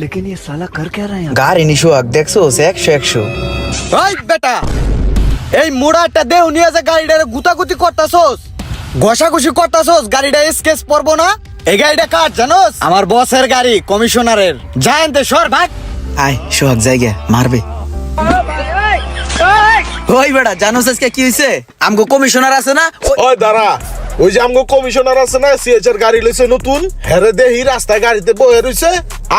लेकिन ये साला कर क्या रहा है यहाँ? গাড়ি নিশো দেখছো 100 ওই বেটা এই মোড়াটা দেও নিয়ে যে গাড়িটারে গুতাগুতি করতাছস ঘষাঘষি করতাছস গাড়িটা স্কেচ পড়বো না এই গাড়িটা কার জানোস আমার বসের গাড়ি কমিশনারের জানতে সর ভাগ আয় সোহাগ জায়গা মারবে ওই বেটা জানোস আজকে কি হইছে আমগো কমিশনার আছে না ওই দাঁড়া ওই যে আমগো কমিশনার আছে না সিএচআর গাড়ি লইছে নতুন হেরে দেহি রাস্তায় গাড়িতে বয়ে রইছে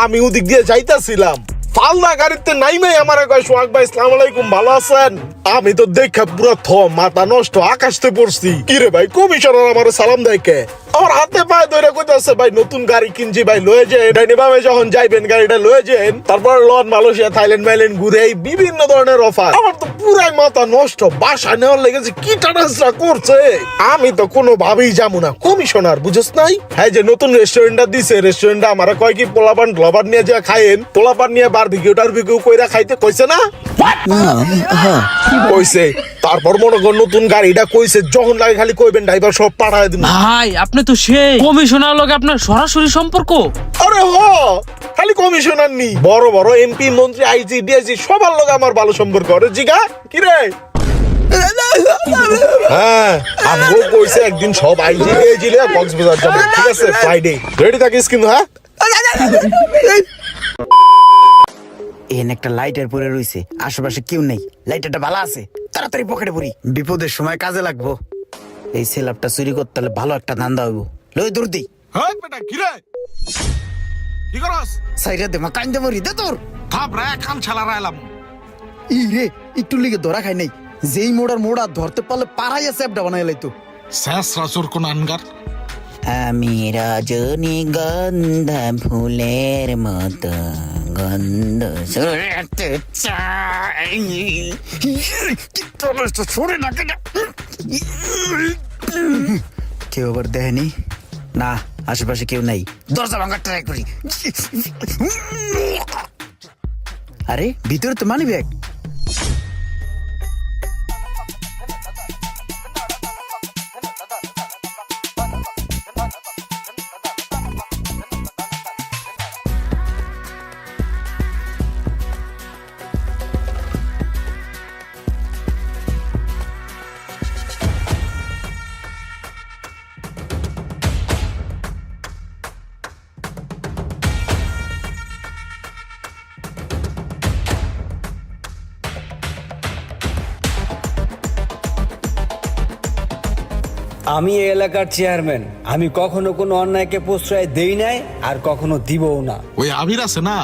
আমি ওদিক দিয়ে যাইতাছিলাম ফালনা গাড়িতে নাইমে আমারে কয় সোহাগ ভাই আসসালামু আলাইকুম ভালো আছেন আমি তো দেখা পুরো মাথা নষ্ট আকাশতে পড়ছি কি রে ভাই কমিশনার আমারে সালাম দেয় কে আমার হাতে পায়ে ধরে কইতাছে ভাই নতুন গাড়ি কিনছি ভাই লয়ে যান ডাইনে বামে যখন যাইবেন গাড়িটা লয়ে যান তারপর লন মালয়েশিয়া থাইল্যান্ড মাইল্যান্ড ঘুরে এই বিভিন্ন ধরনের অফার আমার তো পুরাই মাথা নষ্ট বাসা নেওয়ার লেগেছে কি টানাসরা করছে আমি তো কোনো ভাবেই যাবো না কমিশনার বুঝছ নাই হ্যাঁ যে নতুন রেস্টুরেন্টটা দিছে রেস্টুরেন্টটা আমার কয় কি পোলাপান গ্লোবার নিয়ে যা খাইেন পোলাপান নিয়ে বারবিকিউ টারবিকিউ কইরা খাইতে কইছে না কইছে তারপর মনে কর নতুন গাড়িটা কইছে যখন লাগে খালি কইবেন ড্রাইভার সব পাঠায় দিন ভাই আপনি তো সেই কমিশনার লগে আপনার সরাসরি সম্পর্ক। আরে হ খালি কমিশনার নি বড় বড় এমপি মন্ত্রী আইজি ডিআইজি সবার লগে আমার ভালো সম্পর্ক রে জিগা কি রে হ্যাঁ আমগো কইছে একদিন সব আইজি ডিআইজি লে কক্সবাজার যাব ঠিক আছে ফ্রাইডে রেডি থাকিস কিন্তু হ্যাঁ এন একটা লাইটার পরে রইছে আশেপাশে কেউ নেই লাইটারটা ভালো আছে তাড়াতাড়ি পকেটে পড়ি বিপদের সময় কাজে লাগবো এই সেলাপটা চুরি করতে হলে ভালো একটা ধান্দা হইব লই দূর দি হ্যাঁ বেটা কি রে কি করস সাইরা দে মা কান্দে মরি দে তোর থাপ রে কাম ছালা রাইলাম ই রে একটু লিগে ধরা খাই নাই যেই মোড়া ধরতে পারলে পারাই আছে অ্যাপটা বানাই লাইতো শেষ রাসুর কোন আনগার আমি রজনীগন্ধা ফুলের মতো গন্ধ ছড়াতে চাই ছড়ে না কেন কেউ আবার দেখেনি না আশেপাশে কেউ নাই দরজা ভাঙার ট্রাই করি আরে ভিতরে তো মানি ব্যাগ আমি এই এলাকার চেয়ারম্যান আমি কখনো কোনো অন্যায়কে প্রশ্রয় দেই নাই আর কখনো দিবও না। ওই আবির আছে না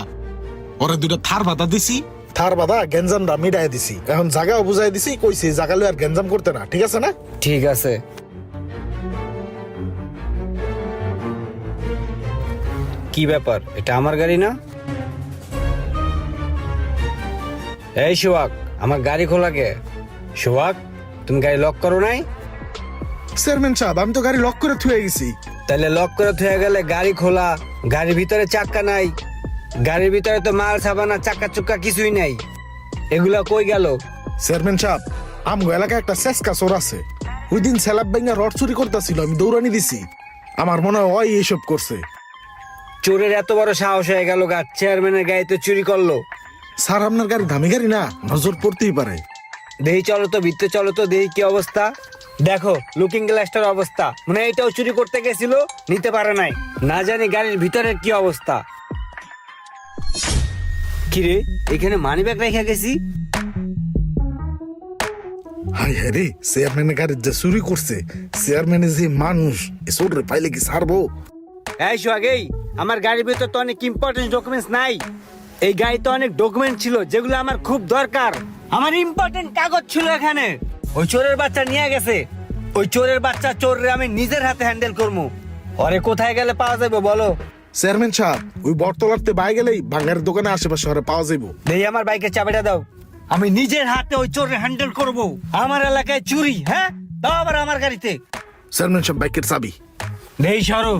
ওরে দুটো থার বাধা দিছি থার বাদা গেঞ্জামটা মিটাই দিছি এখন জায়গাও বুঝাই দিছি কইছি জায়গা লই আর গেঞ্জাম করতে না ঠিক আছে না ঠিক আছে কি ব্যাপার এটা আমার গাড়ি না? এই সোহাগ আমার গাড়ি খোলা কে? সোহাগ তুমি গাড়ি লক করো নাই? চেয়ারম্যান সাহেব আমি তো গাড়ি লক করে থুয়ে গেছি তাহলে লক করে থয়ে গেলে গাড়ি খোলা গাড়ির ভিতরে চাক্কা নাই গাড়ির ভিতরে তো মাল সাবানা চাক্কা চুক্কা কিছুই নাই এগুলা কই গেল? চেয়ারম্যান সাহেব আমগো এলাকায় একটা শেষকা চোর আছে ওই দিন স্যালাব ভাঙা রড চুরি করতেছিল আমি দৌড়ানি দিছি আমার মনে হয় ওই এইসব করছে চোরের এত বড় সাহস হয়ে গেল গা চেয়ারম্যানের গাড়িতে চুরি করলো। স্যার আপনার গাড়ি দামি গাড়ি না নজর পড়তেই পারে দেহি চলো তো ভিতরে চলো তো দেহি কি অবস্থা দেখো লুকিং গ্লাসটার অবস্থা মানে এটাও চুরি করতে গেছিল নিতে পারে নাই না জানি গাড়ির ভিতরের কি অবস্থা। কিরে এখানে মানি ব্যাগ রেখে গেছি হাই হ্যাঁ রে চেয়ারম্যানের গাড়ি যে চুরি করছে চেয়ারম্যানের যে মানুষ এ চোরে পাইলে কি ছাড়বো? এই সোহাগেই আমার গাড়ির ভিতর তো অনেক ইম্পর্টেন্ট ডকুমেন্টস নাই এই গাড়িতে অনেক ডকুমেন্ট ছিল যেগুলো আমার খুব দরকার আমার ইম্পর্টেন্ট কাগজ ছিল এখানে ওই চোরের বাচ্চা নিয়ে গেছে ওই চোরের বাচ্চা চোররে আমি নিজের হাতে হ্যান্ডেল করবো ওরে কোথায় গেলে পাওয়া যাবে বলো? চেয়ারম্যান সাহেব ওই বটতলাতে বাই গেলেই ভাঙার দোকানে আশেপাশে শহরে পাওয়া যাইব দেই আমার বাইকের চাবিটা দাও আমি নিজের হাতে ওই চোরের হ্যান্ডেল করব আমার এলাকায় চুরি হ্যাঁ দাও আবার আমার গাড়িতে চেয়ারম্যান সাহেব বাইকের চাবি দেই সরো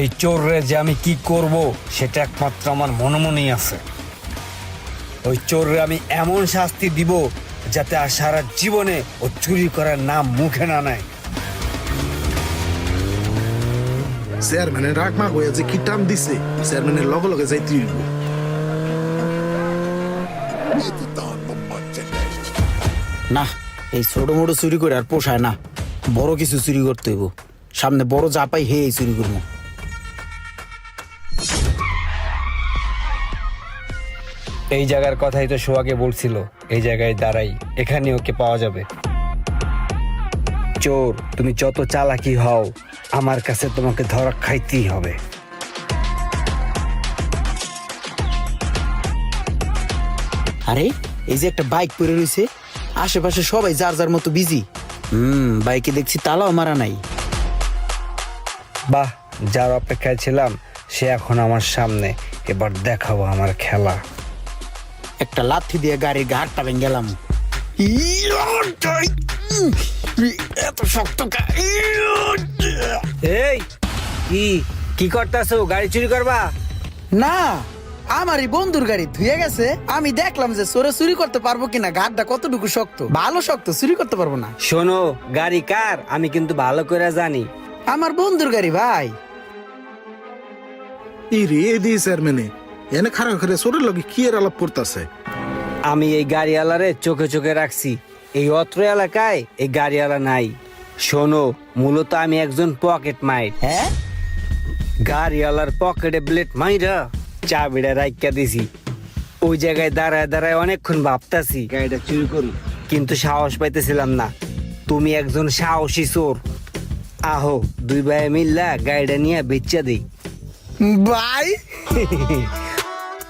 এই চোররে যে আমি কি করব সেটা একমাত্র আমার মনে মনেই আছে। ওই চোররে আমি এমন শাস্তি দিব যাতে আর সারা জীবনে ও চুরি করার নাম মুখে না নেয়। চেয়ারম্যানের রাগ মাগ হয়ে যে কি টান দিছে, চেয়ারম্যানের লগে লগে যাইতে হইব। না, এই ছোট মোটো চুরি করে আর পোষায় না, বড় কিছু চুরি করতে হইব। সামনে বড় যা পাই হে এই চুরি করবো। এই জায়গার কথাই তো সোহাগে বলছিল, এই জায়গায় দাঁড়াই, এখানে ওকে পাওয়া যাবে। চোর, তুমি যত চালাকি হও, আমার কাছে তোমাকে ধরা খাইতেই হবে। আরে এই যে একটা বাইক পড়ে রয়েছে, আশেপাশে সবাই যার যার মতো বিজি। বাইকে দেখছি তালাও মারা নাই। বাহ, যার অপেক্ষায় ছিলাম সে এখন আমার সামনে, এবার দেখাবো আমার খেলা। একটা লাথি দিয়ে গাড়ির ঘাটটা ভেঙে গেলাম। এত শক্ত এই কি করতেছো? গাড়ি চুরি করবা? না, আমার এই বন্ধুর গাড়ি ধুয়ে গেছে, আমি দেখলাম যে চোরে চুরি করতে পারবো কিনা। ঘাটটা কতটুকু শক্ত, ভালো শক্ত, চুরি করতে পারবো না। শোনো, গাড়ি কার আমি কিন্তু ভালো করে জানি। আমার বন্ধুর গাড়ি ভাই। ই রে এদি চেয়ারম্যানে এনে খারাপ করে চোরের লগে কি এর আলাপ করতেছে? আমি এই গাড়িওয়ালারে চোখে চোখে রাখছি, এই অত্র এলাকায় এই গাড়িওয়ালা নাই। শোনো, মূলত আমি একজন পকেট মাইট। হ্যাঁ, গাড়িওয়ালার পকেটে ব্লেড মাইরা চাবিটা রাইকা দিছি। ওই জায়গায় দাঁড়ায় দাঁড়ায় অনেকক্ষণ ভাবতাছি গাড়িটা চুরি করি, কিন্তু সাহস পাইতেছিলাম না। তুমি একজন সাহসী চোর, আহো দুই ভাই মিল্লা গাড়িটা নিয়ে বেচা দিই। ভাই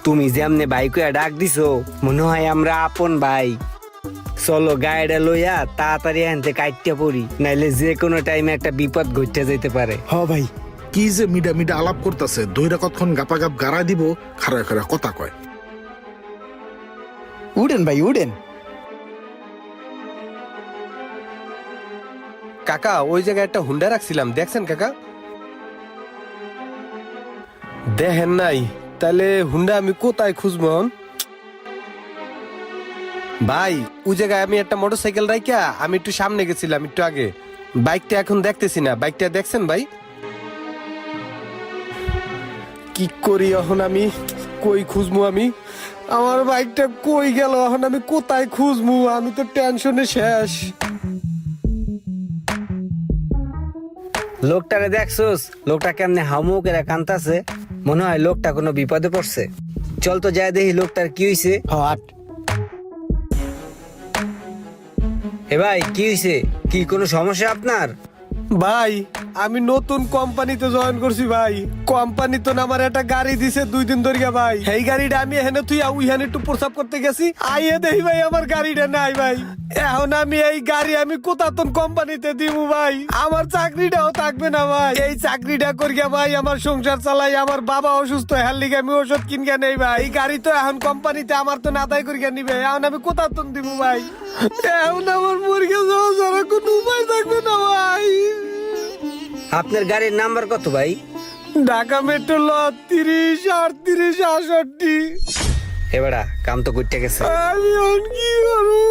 তুমি যেমনে বাইক ডাক দিছো, মনে হয় আমরা আপন ভাই। চলো গাড়িটা লইয়া তাড়াতাড়ি আনতে কাটতে পড়ি, নাইলে যে কোনো টাইমে একটা বিপদ ঘটতে যেতে পারে। হ ভাই, কি যে মিডা মিডা আলাপ করতেছে, দইরা কতক্ষণ গাপা গাপ গাড়া দিব, খারা খারা কথা কয়। উড়েন ভাই উড়েন। কাকা ওই জায়গায় একটা হুন্ডা রাখছিলাম, দেখছেন কাকা? দেখেন নাই? তাহলে হুন্ডা আমি কোথায় খুঁজবো এখন? ভাই ওই জায়গায় আমি একটা মোটরসাইকেল রাখিয়া আমি একটু সামনে গেছিলাম একটু আগে, বাইকটা এখন দেখতেছি না। বাইকটা দেখছেন ভাই? কি করি এখন আমি? কই খুঁজবো আমি? আমার বাইকটা কই গেল এখন? আমি কোথায় খুঁজবো? আমি তো টেনশনে শেষ। লোকটারে দেখছোস? লোকটা কেমনে হামু করে কান্তাছে, মনে হয় লোকটা কোনো বিপদে পড়ছে। চল তো যাই দেখি লোকটার কি হইছে। হট এ ভাই, কি হইছে? কি কোনো সমস্যা আপনার? ভাই আমি নতুন কোম্পানিতে জয়েন করছি ভাই। কোম্পানি তো আমার একটা গাড়ি দিছে 2 দিন ধরে ভাই। এই গাড়িটা আমি এখানে তুই ওইখানে একটু প্রসাব করতে গেছি, আইয়ে দেখি ভাই আমার গাড়িটা নাই ভাই। এখন আমি এই গাড়ি আমি কোথাতন কোম্পানিতে দিব ভাই? আমার চাকরিটাও থাকবে না ভাই। এই চাকরিটা করিয়া ভাই আমার সংসার চালাই, আমার বাবা অসুস্থ, হ্যার লিগে আমি ওষুধ কিনকে নেই ভাই। এই গাড়ি তো এখন কোম্পানিতে আমার তো নাদাই করিয়া নিবে, এখন আমি কোথাতন দিব ভাই? এখন আমার মুরগি যাওয়া ছাড়া কোনো উপায় থাকবে না ভাই। আপনার গাড়ির নাম্বার কত ভাই? ঢাকা মেট্রো ল 30 38 68। এবারা কাম তো করতে গেছে। আমি এখন কি করবো?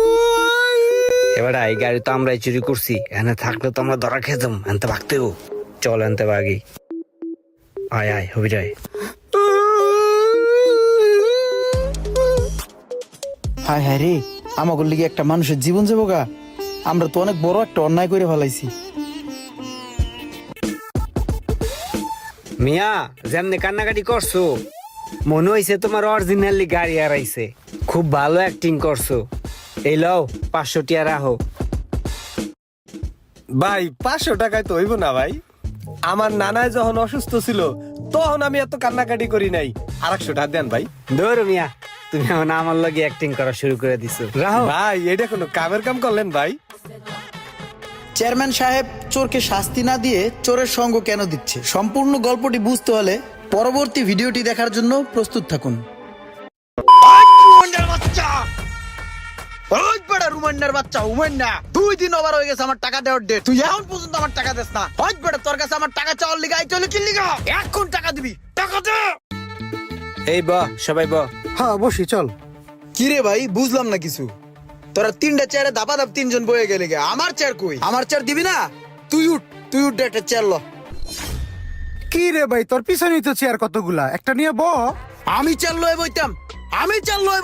এবারা এই গাড়ি তো আমরাই চুরি করছি, এখানে থাকলে তো আমরা ধরা খেতাম, এনতে ভাগতেও। চল এনতে ভাগি, আয় আয় হবি যায়। হায় হায় রে, আমাকে লিগে একটা মানুষের জীবন যাবো গা। আমরা তো অনেক বড় একটা অন্যায় করে ফেলাইছি। মিয়া, যেমনি কান্নাকাটি করছো, মনে হইছে তোমার অরিজিনালি গাড়ি হারাইছে। খুব ভালো অ্যাক্টিং করছো। এই লও 500 টিয়া রাখো। ভাই 500 টাকায় তো হইব না ভাই। আমার নানায় যখন অসুস্থ ছিল তখন আমি এত কান্নাকাটি করি নাই। 100 টাকা দেন ভাই। ধরো মিয়া, তুমি এখন আমার লগে অ্যাক্টিং করা শুরু করে দিছো। রাখো। ভাই এটা কোনো কামের কাম করলেন ভাই? চেয়ারম্যান সাহেব চোরকে শাস্তি না দিয়ে চোরের সঙ্গ কেন দিচ্ছে, সম্পূর্ণ গল্পটি বুঝতে হলে পরবর্তী ভিডিওটি দেখার জন্য প্রস্তুত থাকুন। রুমান্ডার বাচ্চা উমান্না 2 দিন ওভার হয়ে গেছে আমার টাকা দেওয়ার ডেট, তুই এখন পর্যন্ত আমার টাকা দিস না। হজ বেটা, তোর কাছে আমার টাকা চাওয়ার লিগা আই চলে কি লিগা? এখন টাকা দিবি, টাকা দে। এই ব, সবাই ব। হ্যাঁ বসি চল। কি রে ভাই বুঝলাম না কিছু। তোরা তিনটা চেয়ারে দাপা দাপ তিনজন বয়ে গেলে গে, আমার চেয়ার কই? আমার চেয়ার দিবি না? তুই উঠ একটা চেয়ার ল। কি রে ভাই, তোর পিছনেই তো চেয়ার কতগুলা, একটা নিয়ে ব। আমি চেয়ার লয়ে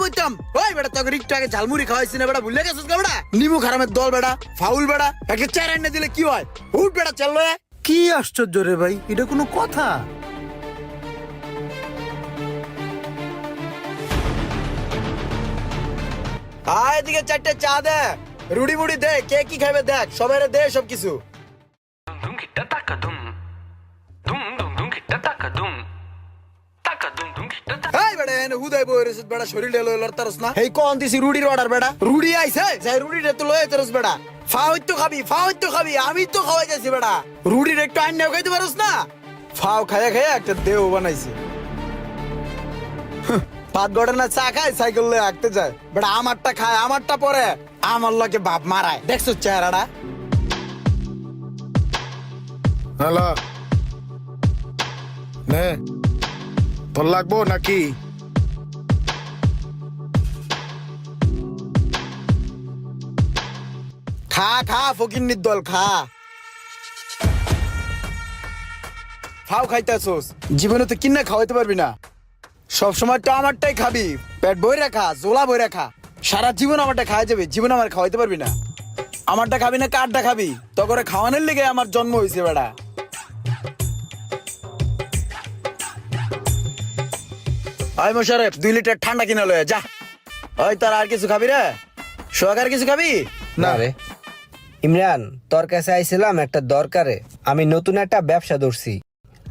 বইতাম। ওই বেটা তোকে একটু আগে ঝালমুড়ি খাওয়াইছি না বেটা, ভুলে গেছিস বেটা? নিমু খারামের দল বেটা, ফাউল বেটা, একটা চেয়ার এনে দিলে কি হয়? উঠ বেটা চেয়ার লয়ে। কি আশ্চর্য রে ভাই, এটা কোনো কথা? আয় এদিকে চারটে চা দে, রুড়ি মুড়ি দে, কে কি খাবে দেখ, সবাই দে সব কিছু। এই বেটা এনে হুদাই বই রেছিস বেটা, শরীর ঢেলো লড়তারস না। এই কোন দিছি রুড়ির অর্ডার বেটা, রুড়ি আইছে যাই রুড়িটা তো লয়ে তারস বেটা। ফাও তো খাবি, আমি তো খাওয়াই যাচ্ছি বেটা। রুড়ির একটু আইনাও খাইতে পারস না? ফাও খায়া খায়া একটা দেহ বানাইছে। পাঁচ গড়ে না চা খায়, সাইকেল লয়ে হাঁটতে যায় বেটা। আমারটা খায়, আমারটা পরে আমার লগে বাপ মারায়, দেখছো চেহারাটা? হ্যালো, নে তোর লাগবো নাকি? খা ফকিন্নির দল খা। ফাও খাইতেছোস, জীবনে তো কিনে খাওয়াইতে পারবি না। সব সময় তো আমারটাই খাবি, পেট বই রাখা, জোলা বই রাখা, সারা জীবন আমারটা খাওয়া যাবে, জীবন আমার খাওয়াইতে পারবি না। আমারটা খাবি না কারটা খাবি? তো করে খাওয়ানোর লেগে আমার জন্ম হয়েছে বেটা। ওই মোশারেফ 2 লিটার ঠান্ডা কিনে লয়ে যা। ওই তোর আর কিছু খাবি রে? সোহাগ আর কিছু খাবি? না রে ইমরান, তোর কাছে আইছিলাম একটা দরকারে। আমি নতুন একটা ব্যবসা ধরছি,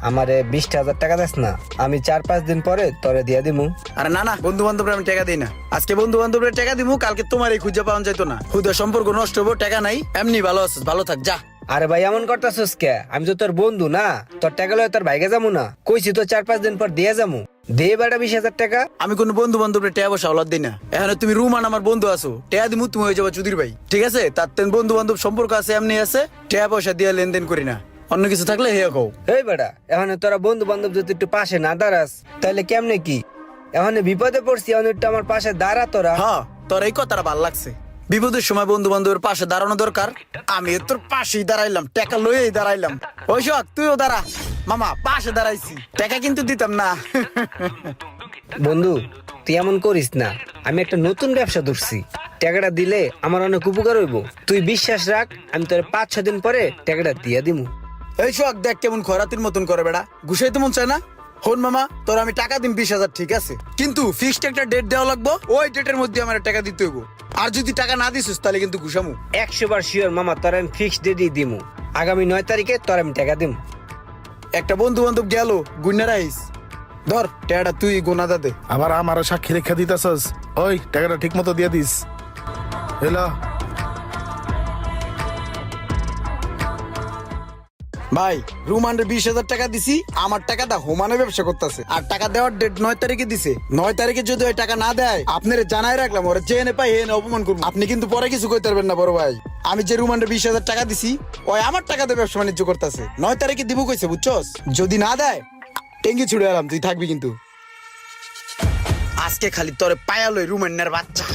আমারে 20,000 টাকা দেস না? আমি 4-5 দিন পরে তোরে দিয়ে দিমু। আরে না বন্ধু বান্ধবরা আমি টাকা দিই না। আজকে বন্ধু বান্ধবরা টাকা দিমু, কালকে তোমার এই খুঁজে পাওয়া যাইতো না। খুদে সম্পর্ক নষ্ট হবো, টাকা নাই। এমনি ভালো আছিস, ভালো থাক যা। আরে ভাই এমন করতেছিস কে? আমি তো তোর বন্ধু না, তোর টাকা লয়ে তোর ভাইকে যাবো না? কইছি তো 4-5 দিন পর দিয়ে যাবো। দে বেটা 20,000 টাকা। আমি কোন বন্ধু বান্ধবের টাকা পয়সা ওলাদ দিই না। এখন তুমি রুমান আমার বন্ধু আছো, টাকা দিমু তুমি হয়ে যাবো চুদির ভাই, ঠিক আছে? তার তেন বন্ধু বান্ধব সম্পর্ক আছে, এমনি আছে। টাকা পয়সা দিয়ে লেনদেন করি না, অন্য কিছু থাকলে হে কও। এই বেটা এখন তোরা বন্ধু বান্ধব যদি একটু পাশে না দাঁড়াস তাহলে কেমনে কি? এখন বিপদে পড়ছি, এখন একটু আমার পাশে দাঁড়া তোরা। হ্যাঁ তোর এই কথাটা ভাল লাগছে। বিপদের সময় বন্ধু বান্ধবের পাশে দাঁড়ানো দরকার। আমি তোর পাশেই দাঁড়াইলাম, টাকা লইয়েই দাঁড়াইলাম। ওই শোক তুইও দাঁড়া মামা, পাশে দাঁড়াইছি, টাকা কিন্তু দিতাম না। বন্ধু তুই এমন করিস না, আমি একটা নতুন ব্যবসা ধরছি, টাকাটা দিলে আমার অনেক উপকার হইব। তুই বিশ্বাস রাখ, আমি তোর 5-6 দিন পরে টাকাটা দিয়ে দিমু। এই শোক দেখ কেমন খরাতির মতন করে বেড়া, ঘুষাইতে মন চায় না? হন মামা, তোর আমি টাকা দিন 20,000, ঠিক আছে? কিন্তু ফিক্সড একটা ডেট দেওয়া লাগবো, ওই ডেটের মধ্যে আমার টাকা দিতে হইব। আর যদি টাকা না দিছিস তাহলে কিন্তু ঘুষামু। 100 বার শিওর মামা, তোর আমি ফিক্সড ডেটই দিমু। আগামী 9 তারিখে তোর আমি টাকা দিমু। একটা বন্ধু বান্ধব গেল, গুন্না রাইস ধর টাকাটা তুই গোনা দে। আবার আমার সাক্ষী রেখা দিতেছস, ওই টাকাটা ঠিক মতো দিয়ে দিস। এলো ভাই রুমানের 20,000 টাকা দিছি, আমার টাকাটা হোমানে ব্যবসা করতেছে। আর টাকা দেওয়ার ডেট 9 তারিখে দিছে। 9 তারিখে যদি ওই টাকা না দেয়, আপনার জানাই রাখলাম, ওরা যে এনে পাই এনে অপমান করবো। আপনি কিন্তু পরে কিছু কইতে পারবেন না বড় ভাই। আমি যে রুমানের 20,000 টাকা দিছি, ওই আমার টাকা দিয়ে ব্যবসা বাণিজ্য করতেছে। 9 তারিখে দিব কইছে, বুঝছস? যদি না দেয় টেঙ্গি ছুড়ে এলাম, তুই থাকবি কিন্তু। আজকে খালি তোরে পায়ালই রুমানের বাচ্চা।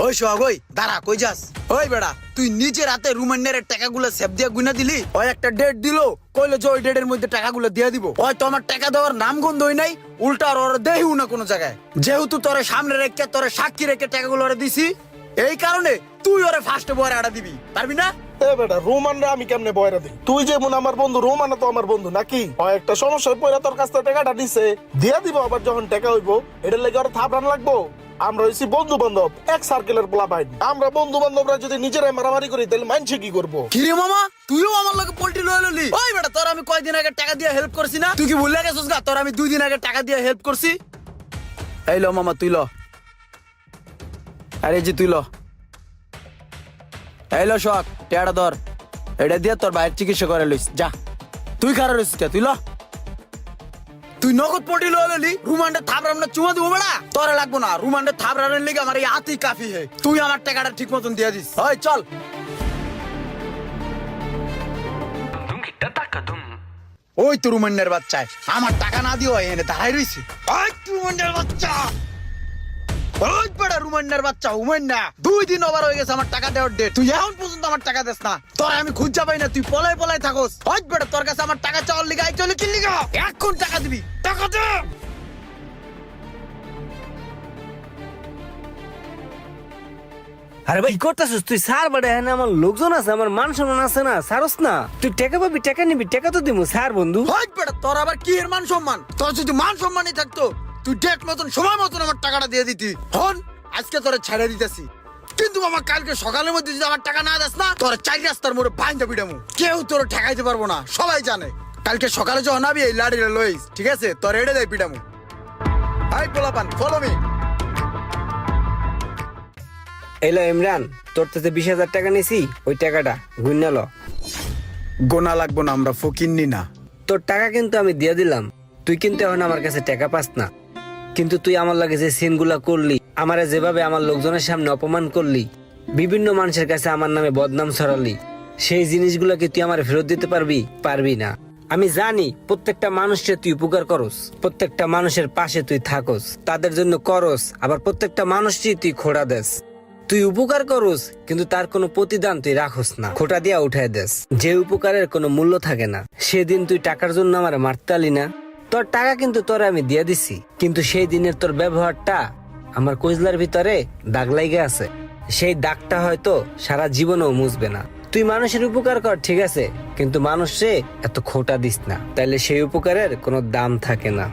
ওই সোহাগ, ওই দাঁড়া, কই যাস? ওই বেড়া তুই নিজের হাতে রুমানের টাকাগুলো সেভ দিয়া গুনা দিলি। ওই একটা ডেট দিলো, কইলো যে ওই ডেটের মধ্যে টাকাগুলো দিয়ে দিব। ওই তো আমার টাকা দেওয়ার নাম গন্ধ হই নাই, উল্টা আর ওরা দেহিও না কোনো জায়গায়। যেহেতু তোরে সামনে রেখে, তোরে সাক্ষী রেখে টাকাগুলো ওরা দিছি, এই কারণে তুই ওরে ফার্স্টে বয়রা আড়া দিবি, পারবি না? এ বেটা রোমানরা আমি কেমনে বয়রা দিই? তুই যেমন আমার বন্ধু, রোমানও তো আমার বন্ধু নাকি? হয় একটা সমস্যায় পড়া তোর কাছ থেকে টাকাটা দিছে, দিয়া দিব। আবার যখন টাকা হইবো, এটার লেগে আর থাপড়ান লাগবো? আমরা হইছি বন্ধু বান্ধব, এক সার্কেলের পোলা ভাই। আমরা বন্ধু বান্ধবরা যদি নিজেরাই মারামারি করি তাহলে মানছে কি করবো? কিরে মামা, তুইও আমার লগে পোল্ট্রি লয়ে ললি? ওই বেটা তোর আমি কয়দিন আগে টাকা দিয়ে হেল্প করছি না? তুই কি ভুলে গেছিস গা? তোর আমি 2 দিন আগে টাকা দিয়ে হেল্প করছি। এই ল মামা, তুই ল। আরে জি তুই ল। এই ল শোক, টাকাটা ধর, এটা দিয়ে তোর ভাইয়ের চিকিৎসা করে লইস যা। তুই খারাপ রইছিস কে? তুই ল। তুই নগদ পটি ললি, রুমান্ডে থাপড়াম না চুমা দিব বেড়া? তোরে লাগবো না, রুমান্ডে থাপড়ানোর লেগে আমার এই আতি কাফি হে। তুই আমার টাকাটা ঠিক মতন দিয়ে দিস। ওই চল। ওই তো রুমান্ডের বাচ্চা আমার টাকা না দিও এনে দাঁড়াই রইছে। ওই রুমান্ডের বাচ্চা ওই বড় রুমান্নার বাচ্চা উমান্না 2 দিন ওভার হয়ে গেছে আমার টাকা দেওয়ার ডেট, তুই এখন পর্যন্ত আমার টাকা দেস না। তোর আমি খুঁজা পাই না, তুই পলাই পলাই থাকস। ওই বড় তোর কাছে আমার টাকা চাওয়ার লিগা আই চলে কি লিগা? এখন টাকা দিবি, টাকা দে। আরে ভাই কি করতেছিস তুই? স্যার বাড়ে হ্যাঁ আমার লোকজন আছে, আমার মান সম্মান আছে না, সারস না। তুই টাকা পাবি, টাকা নিবি, টাকা তো দিমু স্যার বন্ধু। ওই বড় তোর আবার কি এর মান সম্মান? তোর যদি মান সম্মানই থাকতো তুই ডেট মতন সময় মতন আমার টাকাটা দিয়ে দিতি। হন আজকে তোরে ছেড়ে দিতেছি, কিন্তু মামা কালকে সকালের মধ্যে যদি আমার টাকা না দেস না, তোর 4 রাস্তার মোড়ে বাইন্ধা পিটামু। কেউ তোর ঠেকাইতে পারবো না, সবাই জানে। কালকে সকালে যখন আবি এই লাড়িটা লইস, ঠিক আছে? তোর এড়ে দেয় পিটামু। হাই পোলাপান, ফলো মি। এলো ইমরান, তোর তো 20,000 টাকা নিছি, ওই টাকাটা গুইনা ল। গোনা লাগবো না, আমরা ফকিন্নি না। তোর টাকা কিন্তু আমি দিয়ে দিলাম, তুই কিন্তু এখন আমার কাছে টাকা পাস না। কিন্তু তুই আমার লাগে যে সিনগুলা করলি, আমারে যেভাবে আমার লোকজনের সামনে অপমান করলি, বিভিন্ন মানুষের কাছে আমার নামে বদনাম ছড়ালি, সেই জিনিসগুলো কি তুই আমার ফেরত দিতে পারবি? পারবি না। আমি জানি প্রত্যেকটা মানুষকে তুই উপকার করস, প্রত্যেকটা মানুষের পাশে তুই থাকস, তাদের জন্য করস, আবার প্রত্যেকটা মানুষই তুই খোড়া দেস। তুই উপকার করস কিন্তু তার কোনো প্রতিদান তুই রাখস না, খোটা দিয়া উঠাই দেস। যে উপকারের কোনো মূল্য থাকে না, সেদিন তুই টাকার জন্য আমার মারতালি না। তোর টাকা কিন্তু তোরে আমি দিয়ে দিছি, কিন্তু সেই দিনের তোর ব্যবহারটা আমার কইজলার ভিতরে দাগ লাইগে আছে। সেই দাগটা হয়তো সারা জীবনেও মুছবে না। তুই মানুষের উপকার কর ঠিক আছে, কিন্তু মানুষে এত খোটা দিস না, তাইলে সেই উপকারের কোনো দাম থাকে না।